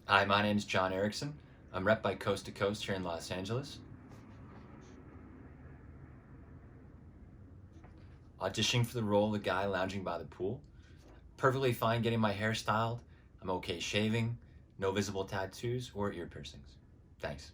Hi, my name is John Erickson. I'm rep by Coast to Coast here in Los Angeles. Auditioning for the role of the guy lounging by the pool. Perfectly fine getting my hair styled. I'm okay shaving. No visible tattoos or ear piercings. Thanks.